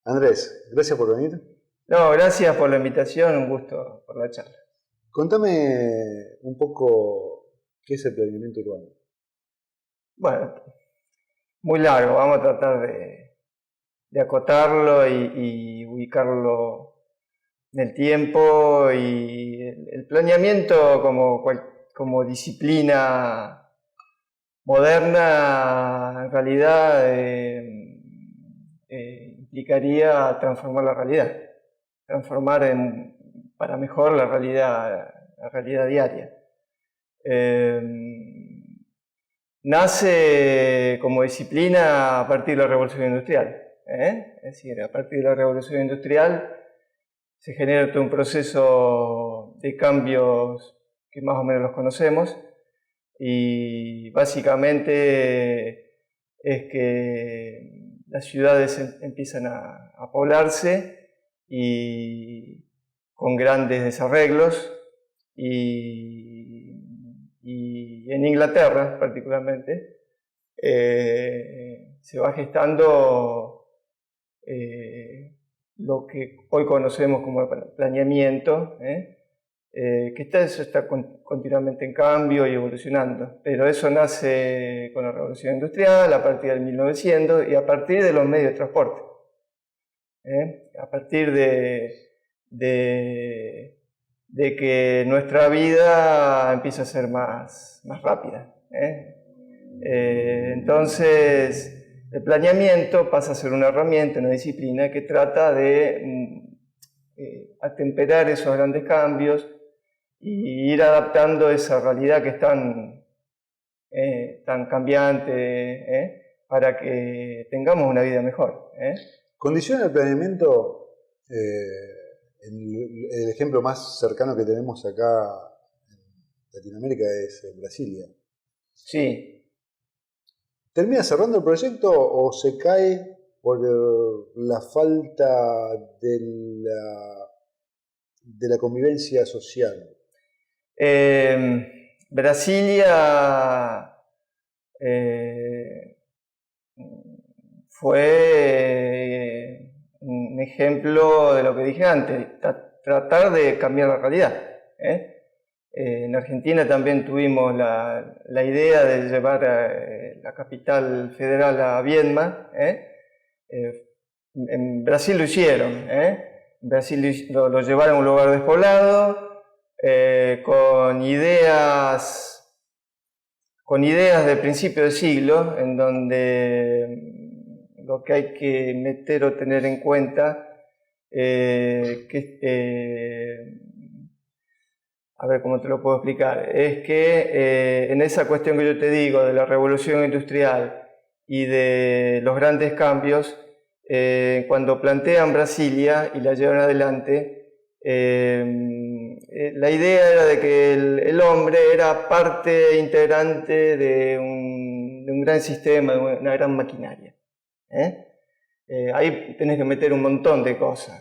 Andrés, gracias por venir. No, gracias por la invitación, un gusto por la charla. Contame un poco qué es el planeamiento urbano. Bueno, muy largo, vamos a tratar de acotarlo y ubicarlo en el tiempo. Y el planeamiento como disciplina moderna en realidad implicaría transformar la realidad, para mejor la realidad diaria. Nace como disciplina a partir de la Revolución Industrial. Es decir, a partir de la Revolución Industrial se genera todo un proceso de cambios que más o menos los conocemos, y básicamente es que las ciudades empiezan a poblarse y con grandes desarreglos, y en Inglaterra particularmente se va gestando lo que hoy conocemos como el planeamiento, que eso está continuamente en cambio y evolucionando, pero eso nace con la Revolución Industrial a partir del 1900 y a partir de los medios de transporte, a partir de que nuestra vida empieza a ser más rápida. Entonces, el planeamiento pasa a ser una herramienta, una disciplina que trata de atemperar esos grandes cambios y ir adaptando esa realidad que es tan cambiante, para que tengamos una vida mejor. ¿Condiciona el planeamiento? El ejemplo más cercano que tenemos acá en Latinoamérica es Brasilia. Sí. ¿Termina cerrando el proyecto o se cae por la falta de la convivencia social? Brasilia fue un ejemplo de lo que dije antes, tratar de cambiar la realidad. En Argentina también tuvimos la idea de llevar la capital federal a Viedma. En Brasil lo hicieron. En Brasil lo llevaron a un lugar despoblado, con ideas de principio de siglo, en donde lo que hay que meter o tener en cuenta a ver cómo te lo puedo explicar, es que en esa cuestión que yo te digo de la revolución industrial y de los grandes cambios, cuando plantean Brasilia y la llevan adelante, la idea era de que el hombre era parte integrante de un gran sistema, de una gran maquinaria. Ahí tenés que meter un montón de cosas.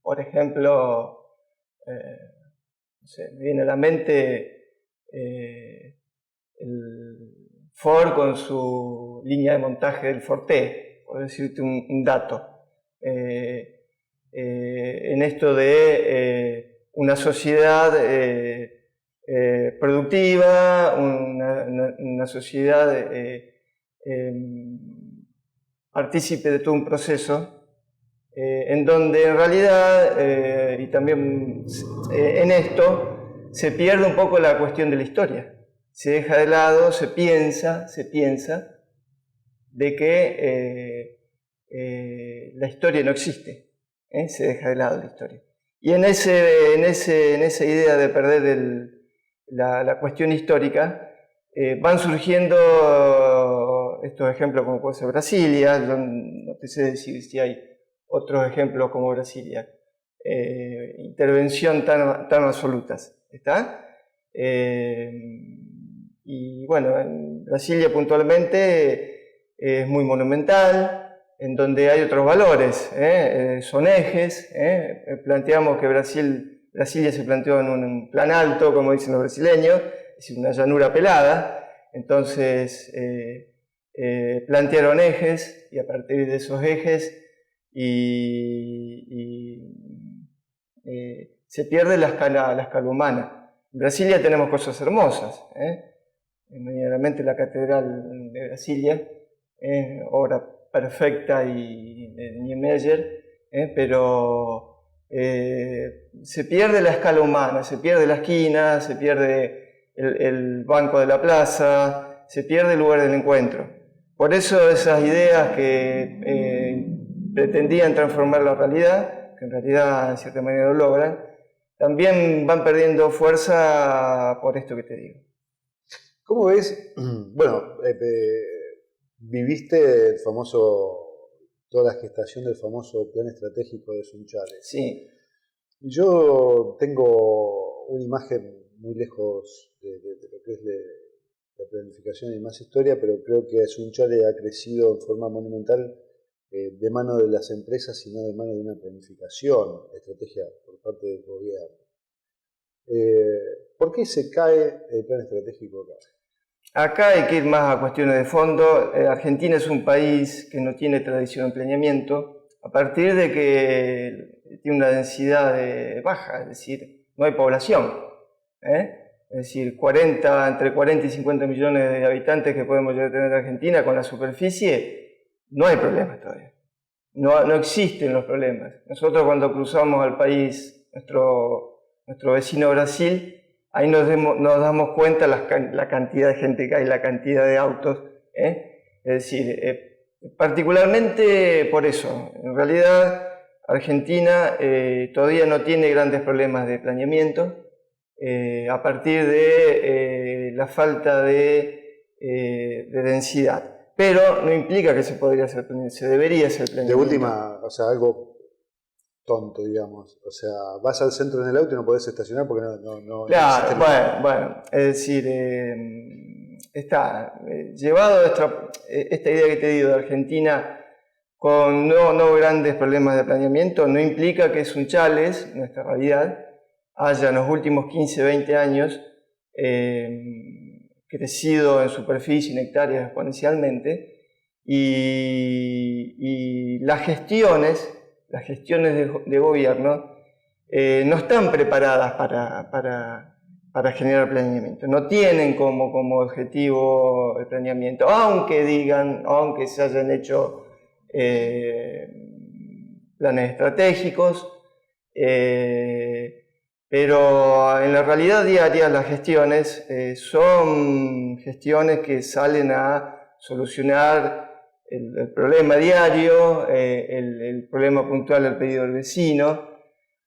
Por ejemplo, no sé, me viene a la mente el Ford con su línea de montaje del Forte, por decirte un dato. En esto de una sociedad productiva, una sociedad partícipe de todo un proceso, en donde en realidad, y también en esto, se pierde un poco la cuestión de la historia. Se deja de lado, se piensa de que la historia no existe, se deja de lado la historia. Y en esa idea de perder la cuestión histórica, van surgiendo estos ejemplos como puede ser Brasilia. Yo no te sé decir si hay otros ejemplos como Brasilia, intervención tan absolutas, ¿está? Y bueno, en Brasilia puntualmente es muy monumental, en donde hay otros valores, son ejes. Planteamos que Brasilia se planteó en un plan alto, como dicen los brasileños, es decir, una llanura pelada. Entonces plantearon ejes, y a partir de esos ejes se pierde la escala humana. En Brasilia tenemos cosas hermosas, inmediatamente la Catedral de Brasilia, obra perfecta de Niemeyer, pero se pierde la escala humana, se pierde la esquina, se pierde el banco de la plaza, se pierde el lugar del encuentro. Por eso esas ideas que pretendían transformar la realidad, que en realidad en cierta manera lo logran, también van perdiendo fuerza por esto que te digo. ¿Cómo ves? Bueno, viviste toda la gestación del famoso plan estratégico de Sunchales. Sí. Yo tengo una imagen muy lejos de lo que es la planificación y más historia, pero creo que Sunchales ha crecido en forma monumental de mano de las empresas y no de mano de una planificación, estrategia por parte del gobierno. ¿Por qué se cae el plan estratégico acá? Acá hay que ir más a cuestiones de fondo. Argentina es un país que no tiene tradición en planeamiento, a partir de que tiene una densidad baja, es decir, no hay población. Es decir, entre 40 y 50 millones de habitantes que podemos llegar a tener en Argentina con la superficie, no hay problemas todavía. No existen los problemas. Nosotros cuando cruzamos al país, nuestro vecino Brasil, ahí nos damos cuenta la cantidad de gente que hay, la cantidad de autos. Es decir, particularmente por eso. En realidad, Argentina todavía no tiene grandes problemas de planeamiento a partir de la falta de densidad. Pero no implica que se podría hacer planeamiento, se debería hacer planeamiento. De última, o sea, algo tonto, digamos. O sea, vas al centro en el auto y no podés estacionar porque no claro, bueno, es decir, está llevado esta idea que te digo de Argentina con no grandes problemas de planeamiento, no implica que Sunchales, nuestra realidad, haya en los últimos 15, 20 años crecido en superficie, en hectáreas exponencialmente, y las gestiones de gobierno no están preparadas para generar planeamiento, no tienen como objetivo el planeamiento, aunque se hayan hecho planes estratégicos, pero en la realidad diaria las gestiones son gestiones que salen a solucionar el problema diario, el problema puntual del pedido del vecino.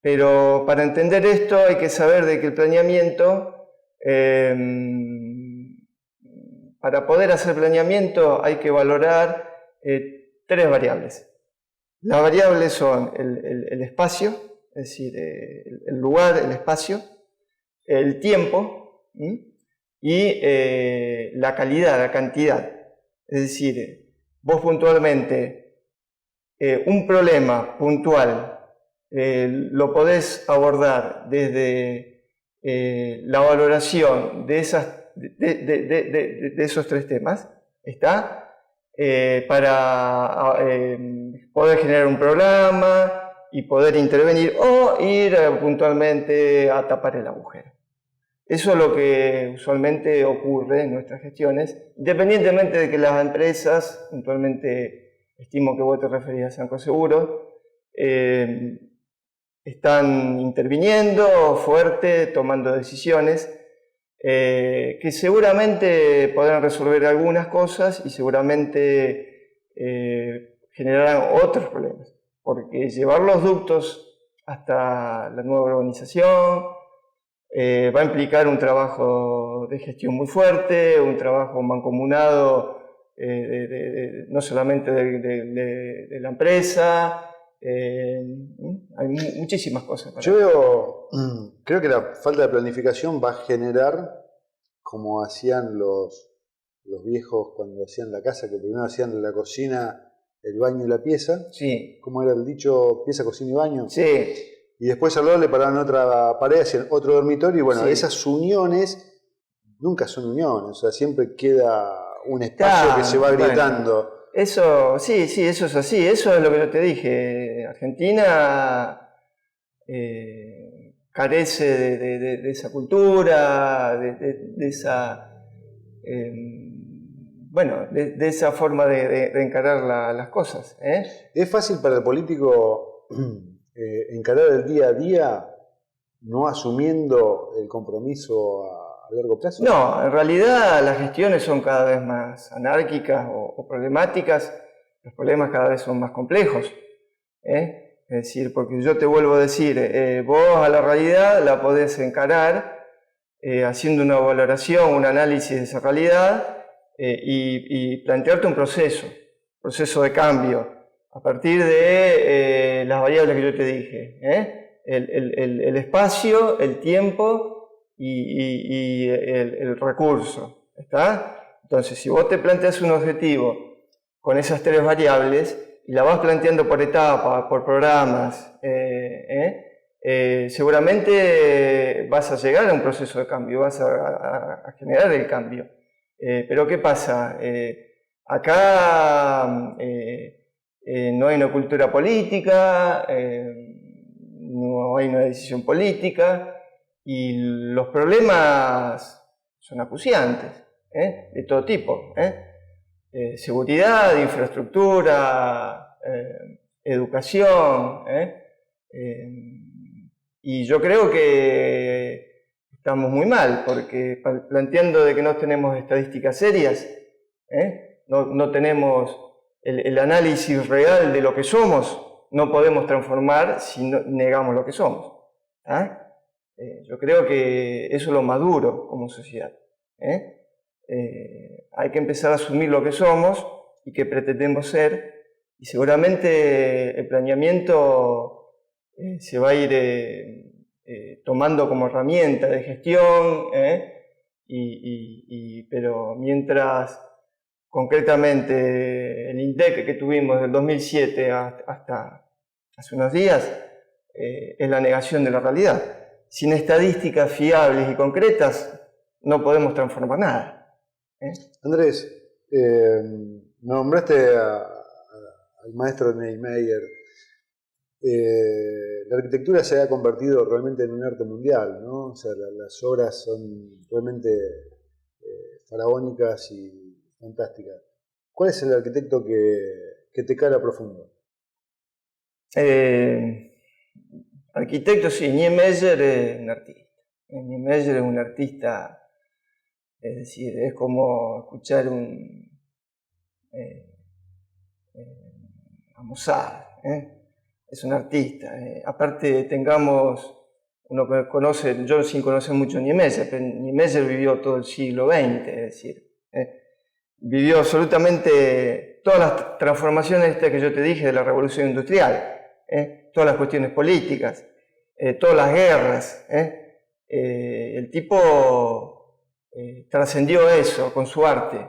Pero para entender esto hay que saber de que el planeamiento, para poder hacer planeamiento hay que valorar 3 variables. Las variables son el espacio, es decir, el lugar, el espacio, el tiempo y la calidad, la cantidad. Es decir, vos puntualmente, un problema puntual lo podés abordar desde la valoración de esos 3 temas, ¿está? Para poder generar un programa y poder intervenir o ir puntualmente a tapar el agujero. Eso es lo que usualmente ocurre en nuestras gestiones, independientemente de que las empresas, puntualmente estimo que vos te referías a Sanco Seguro, están interviniendo fuerte, tomando decisiones que seguramente podrán resolver algunas cosas y seguramente generarán otros problemas, porque llevar los ductos hasta la nueva urbanización va a implicar un trabajo de gestión muy fuerte, un trabajo mancomunado no solamente de la empresa. Hay muchísimas cosas. Yo creo que la falta de planificación va a generar, como hacían los viejos cuando hacían la casa, que primero hacían la cocina, el baño y la pieza. Sí. ¿Cómo era el dicho? Pieza, cocina y baño. Sí. Y después al lado le paraban otra pared, hacían otro dormitorio, y bueno, sí, esas uniones nunca son uniones, o sea, siempre queda un espacio que se va agrietando. Bueno, eso, sí, eso es así, eso es lo que yo te dije. Argentina carece de esa cultura, de esa, bueno, de esa forma de encarar las cosas. ¿Es fácil para el político encarar el día a día no asumiendo el compromiso a largo plazo? No, en realidad las gestiones son cada vez más anárquicas o problemáticas, los problemas cada vez son más complejos. Es decir, porque yo te vuelvo a decir, vos a la realidad la podés encarar haciendo una valoración, un análisis de esa realidad y plantearte un proceso de cambio a partir de las variables que yo te dije. El espacio, el tiempo y el recurso. ¿Está? Entonces, si vos te planteas un objetivo con esas tres variables y la vas planteando por etapas, por programas, seguramente vas a llegar a un proceso de cambio, vas a generar el cambio. Pero ¿qué pasa? Acá no hay una cultura política, no hay una decisión política, y los problemas son acuciantes, de todo tipo. Seguridad, infraestructura, educación. Y yo creo que estamos muy mal, porque planteando de que no tenemos estadísticas serias, no tenemos el análisis real de lo que somos, no podemos transformar si negamos lo que somos. Yo creo que eso es lo más duro como sociedad. Hay que empezar a asumir lo que somos y que pretendemos ser, y seguramente el planeamiento se va a ir tomando como herramienta de gestión, pero mientras concretamente el INDEC que tuvimos del 2007 hasta hace unos días es la negación de la realidad. Sin estadísticas fiables y concretas no podemos transformar nada. Andrés, nombraste al maestro Niemeyer. La arquitectura se ha convertido realmente en un arte mundial, ¿no? O sea, las obras son realmente faraónicas y fantásticas. ¿Cuál es el arquitecto que te cala profundo? Arquitecto, sí, Niemeyer es un artista. Niemeyer es un artista, es decir, es como escuchar a Mozart. Es un artista. Aparte, uno que conoce, yo sin conocer mucho Niemeyer, pero Niemeyer vivió todo el siglo XX, es decir, vivió absolutamente todas las transformaciones que yo te dije de la revolución industrial. Todas las cuestiones políticas, todas las guerras. El tipo trascendió eso con su arte.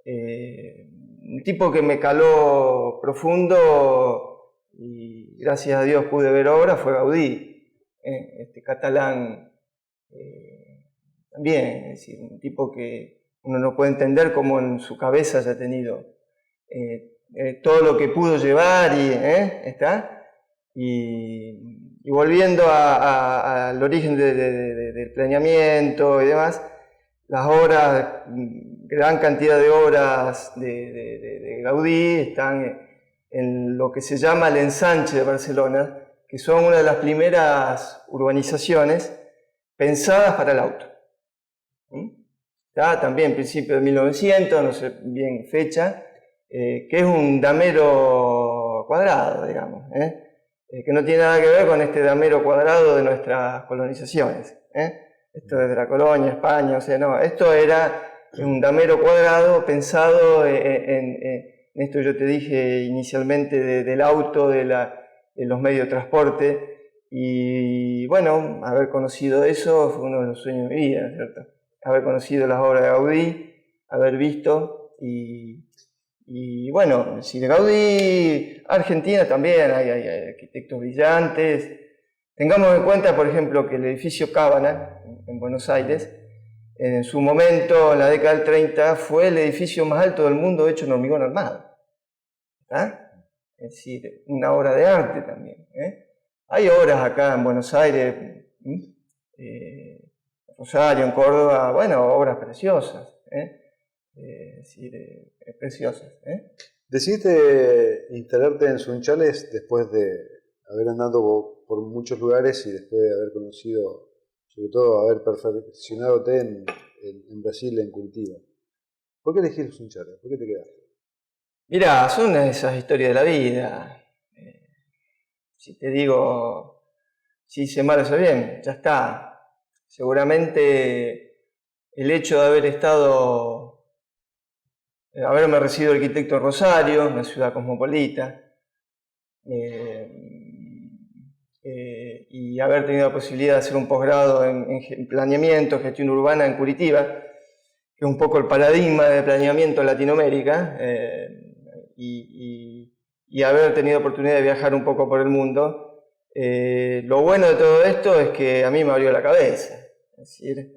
Un tipo que me caló profundo y gracias a Dios pude ver obra fue Gaudí, este catalán también, es decir, un tipo que uno no puede entender cómo en su cabeza haya tenido todo lo que pudo llevar y está. Y volviendo al origen del planeamiento y demás, las obras, gran cantidad de obras de Gaudí están en lo que se llama el ensanche de Barcelona, que son una de las primeras urbanizaciones pensadas para el auto. Ya también principio de 1900, no sé bien fecha, que es un damero cuadrado, digamos, que no tiene nada que ver con este damero cuadrado de nuestras colonizaciones. Esto desde la colonia, España, o sea, no, esto era un damero cuadrado pensado en esto que yo te dije inicialmente del auto, de los medios de transporte, y bueno, haber conocido eso fue uno de los sueños de mi vida, ¿no es cierto? Haber conocido las obras de Gaudí, haber visto, y bueno, si de Gaudí, Argentina también hay arquitectos brillantes. Tengamos en cuenta, por ejemplo, que el edificio Cábana, en Buenos Aires, en su momento, en la década del 30, fue el edificio más alto del mundo hecho en hormigón armado. Es decir, una obra de arte también. Hay obras acá en Buenos Aires, Rosario, en Córdoba, bueno, obras preciosas. Es decir, preciosas. Decidiste instalarte en Sunchales después de haber andado por muchos lugares y después de haber conocido, sobre todo haber perfeccionadote en Brasil, en Curitiba. ¿Por qué elegiste Sunchales? ¿Por qué te quedaste? Mirá, son esas historias de la vida. Si te digo, si hice mal o hice bien, ya está. Seguramente el hecho de haberme recibido arquitecto en Rosario, una ciudad cosmopolita, y haber tenido la posibilidad de hacer un posgrado en planeamiento, gestión urbana en Curitiba, que es un poco el paradigma de planeamiento en Latinoamérica, y haber tenido oportunidad de viajar un poco por el mundo. Lo bueno de todo esto es que a mí me abrió la cabeza. Es decir,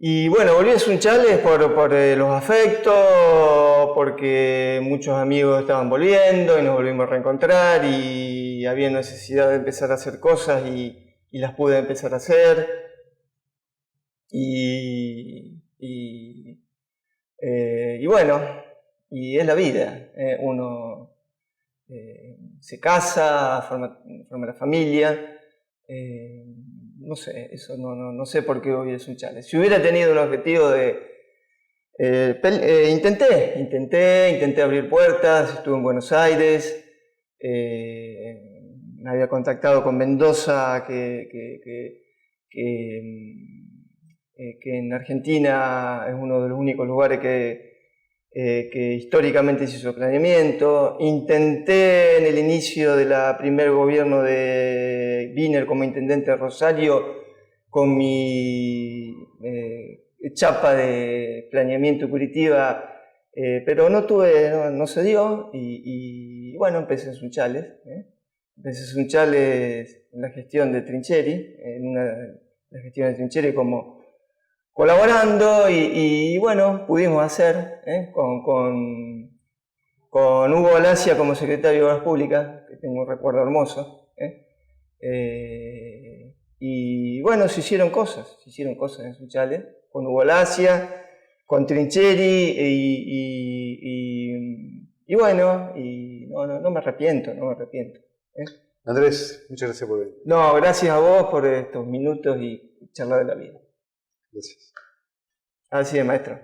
y bueno, volví a Sunchales por los afectos, porque muchos amigos estaban volviendo y nos volvimos a reencontrar y había necesidad de empezar a hacer cosas y las pude empezar a hacer. Y bueno, y es la vida. Uno se casa, forma la familia. No sé, eso no sé por qué voy a Sunchales. Si hubiera tenido un objetivo intenté abrir puertas, estuve en Buenos Aires, me había contactado con Mendoza, que en Argentina es uno de los únicos lugares que históricamente se hizo planeamiento. Intenté en el inicio del primer gobierno de Wiener como intendente de Rosario con mi chapa de planeamiento Curitiba, pero no se dio y bueno, empecé en Sunchales. Empecé en Sunchales en la gestión de Trincheri, como colaborando y bueno, pudimos hacer con Hugo Alacia como secretario de Obras Públicas, que tengo un recuerdo hermoso. Y bueno, se hicieron cosas en Sunchales, con Hugo Alacia, con Trincheri y bueno, y no me arrepiento. Andrés, muchas gracias por venir. No, gracias a vos por estos minutos y charlar de la vida. Gracias. Así es, maestro.